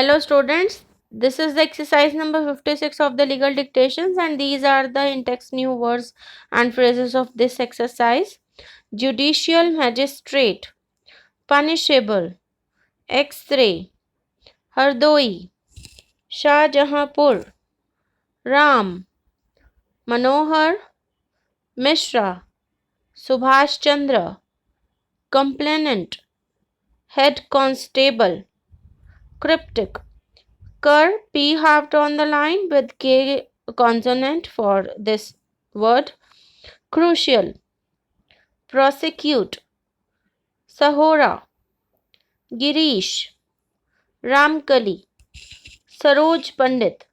Hello students, this is the exercise number 56 of the legal dictations and these are the in-text new words and phrases of this exercise. Judicial magistrate, punishable, X-ray, Hardoi, Shahjahanpur, Ram, Manohar, Mishra, Subhash Chandra, complainant, head constable, cryptic. Cur, P halved on the line with K consonant for this word. Crucial, prosecute, Sahora, Girish, Ramkali, Saroj Pandit,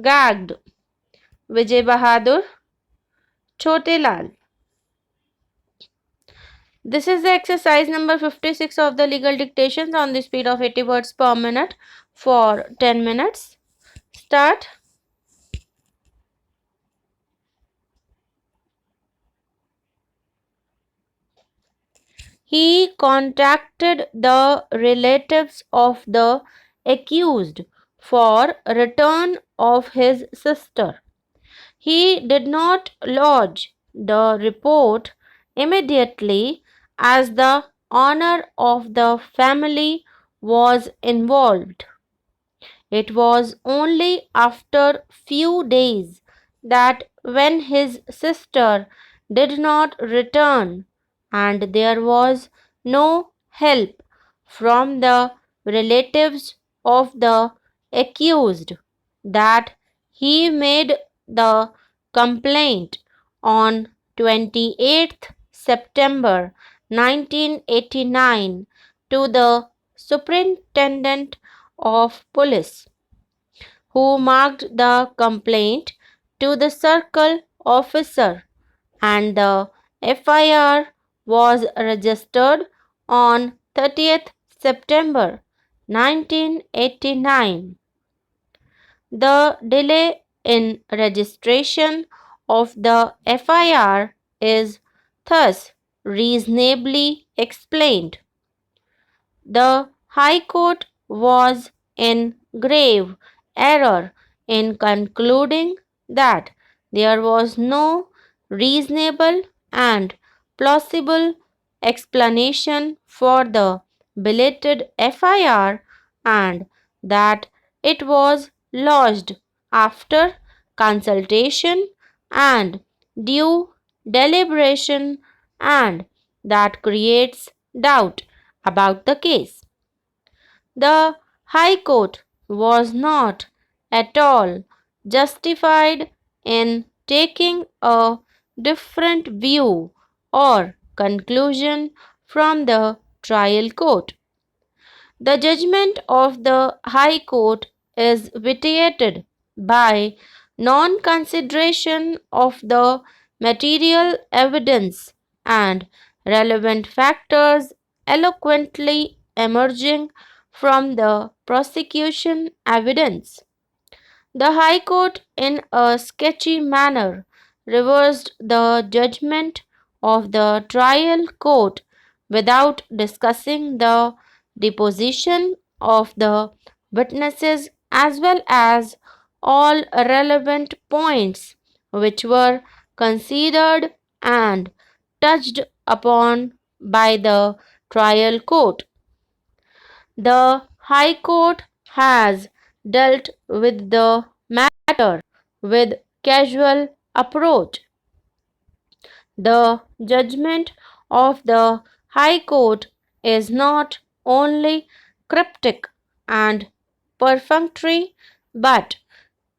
gagged, Vijay Bahadur, Chote Lal. This is the exercise number 56 of the legal dictations on the speed of 80 words per minute for 10 minutes. Start. He contacted the relatives of the accused for return of his sister. He did not lodge the report immediately as the honor of the family was involved. It was only after few days that when his sister did not return and there was no help from the relatives of the accused that he made the complaint on 28th September 1989 to the Superintendent of Police, who marked the complaint to the circle officer, and the FIR was registered on 30th September 1989. The delay in registration of the FIR is thus reasonably explained. The High Court was in grave error in concluding that there was no reasonable and plausible explanation for the belated FIR and that it was lodged after consultation and due deliberation and that creates doubt about the case. The High Court was not at all justified in taking a different view or conclusion from the trial court. The judgment of the High Court is vitiated by non consideration of the material evidence and relevant factors eloquently emerging from the prosecution evidence. The High Court, in a sketchy manner, reversed the judgment of the trial court without discussing the deposition of the witnesses as well as all relevant points which were considered and touched upon by the trial court. The High Court has dealt with the matter with casual approach. The judgment of the High Court is not only cryptic and perfunctory, but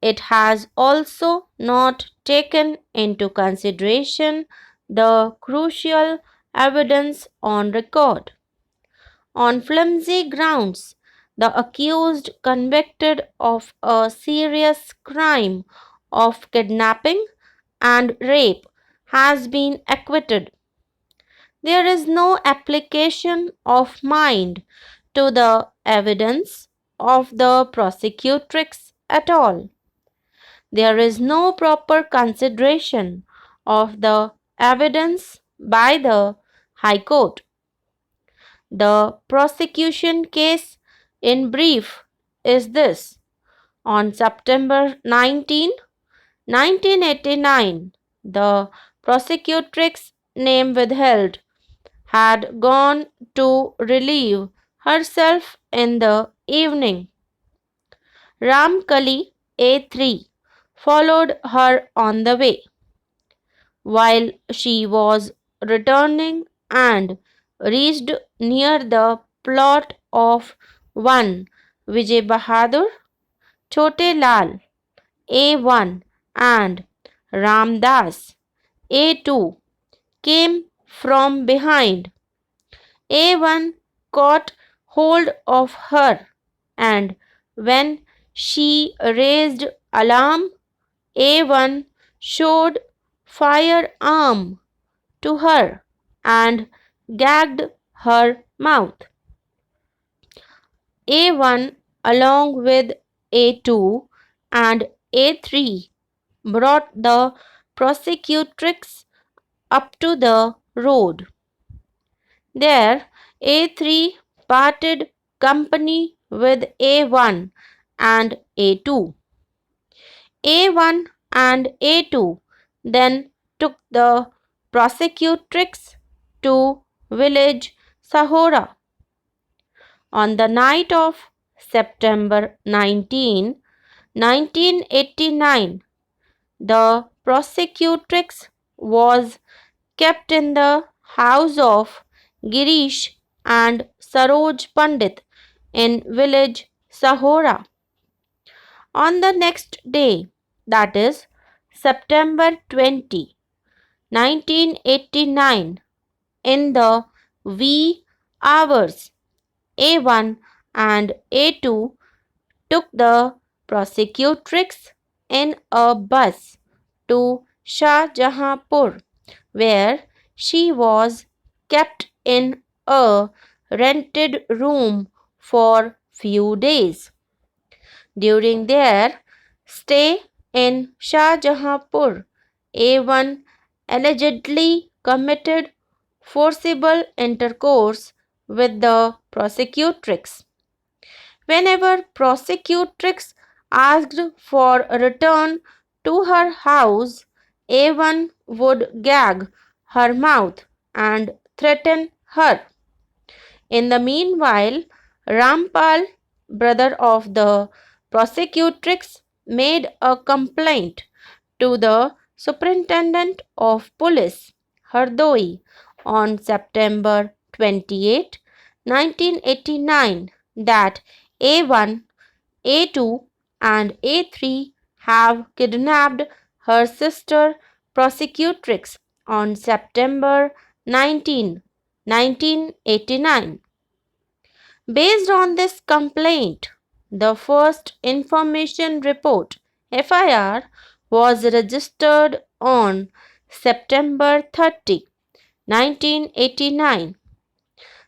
it has also not taken into consideration the crucial evidence on record. On flimsy grounds, the accused convicted of a serious crime of kidnapping and rape has been acquitted. There is no application of mind to the evidence of the prosecutrix at all. There is no proper consideration of the evidence by the High Court. The prosecution case, in brief, is this? On September 19, 1989, the prosecutrix name withheld had gone to relieve herself in the evening. Ramkali A3 followed her on the way. While she was returning and reached near the plot of one Vijay Bahadur, Chote Lal A1 and Ramdas A2 came from behind. A1 caught hold of her, and when she raised alarm, A1 showed firearm to her and gagged her mouth. A1 along with A2 and A3 brought the prosecutrix up to the road. There, A3 parted company with A1 and A2. A1 and A2 then took the prosecutrix to village Sahora. On the night of September 19, 1989, the prosecutrix was kept in the house of Girish and Saroj Pandit in village Sahora. On the next day, that is September 20, 1989, in the wee hours, A1 and A2 took the prosecutrix in a bus to Shah Jahanpur, where she was kept in a rented room for few days. During their stay in Shah Jahanpur, A1 allegedly committed forcible intercourse with the prosecutrix. Whenever prosecutrix asked for a return to her house, A1 would gag her mouth and threaten her. In the meanwhile, Rampal, brother of the prosecutrix, made a complaint to the Superintendent of Police, Hardoi, on September 28, 1989, that A1, A2, and A3 have kidnapped her sister prosecutrix on September 19, 1989. Based on this complaint, the first information report FIR was registered on September 30, 1989.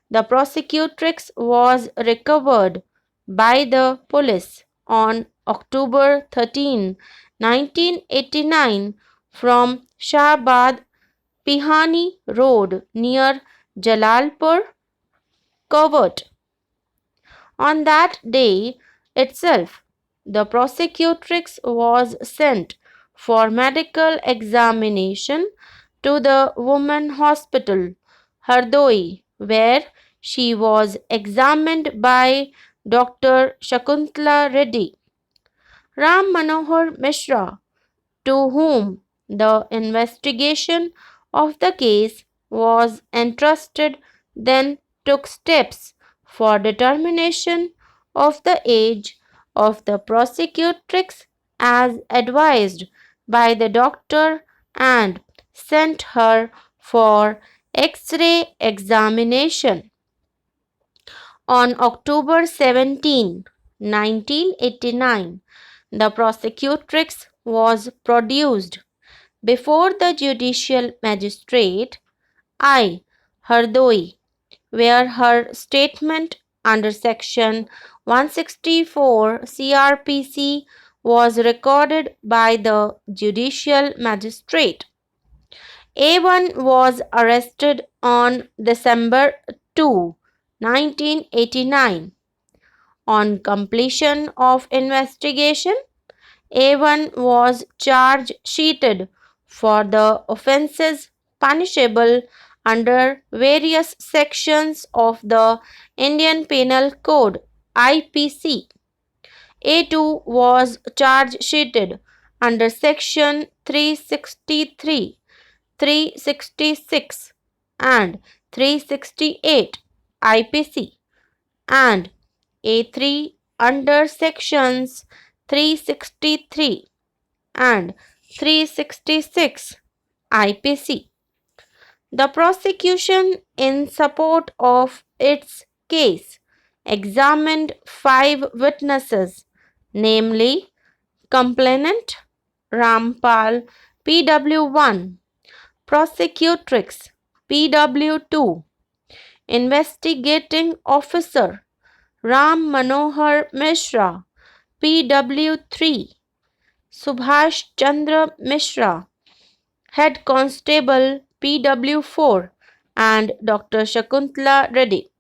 The prosecutrix was recovered by the police on October 13, 1989 from Shahbad Pihani Road near Jalalpur, Covert. On that day itself, the prosecutrix was sent for medical examination to the Women Hospital, Hardoi, where she was examined by Dr. Shakuntala Reddy. Ram Manohar Mishra, to whom the investigation of the case was entrusted, then took steps for determination of the age of the prosecutrix as advised by the doctor and sent her for X-ray examination. On October 17, 1989, the prosecutrix was produced before the judicial magistrate I. Hardoi, where her statement under section 164 CRPC was recorded by the judicial magistrate. A1 was arrested on December 2, 1989. On completion of investigation, A1 was charge sheeted for the offences punishable under various sections of the Indian Penal Code IPC. A2 was charge sheeted under section 363, 366 and 368 IPC, and A3 under sections 363 and 366 IPC. The prosecution, in support of its case, examined 5 witnesses, namely complainant Rampal PW1, prosecutrix PW2, investigating officer Ram Manohar Mishra PW3, Subhash Chandra Mishra, Head Constable PW4, and Dr. Shakuntala Reddy.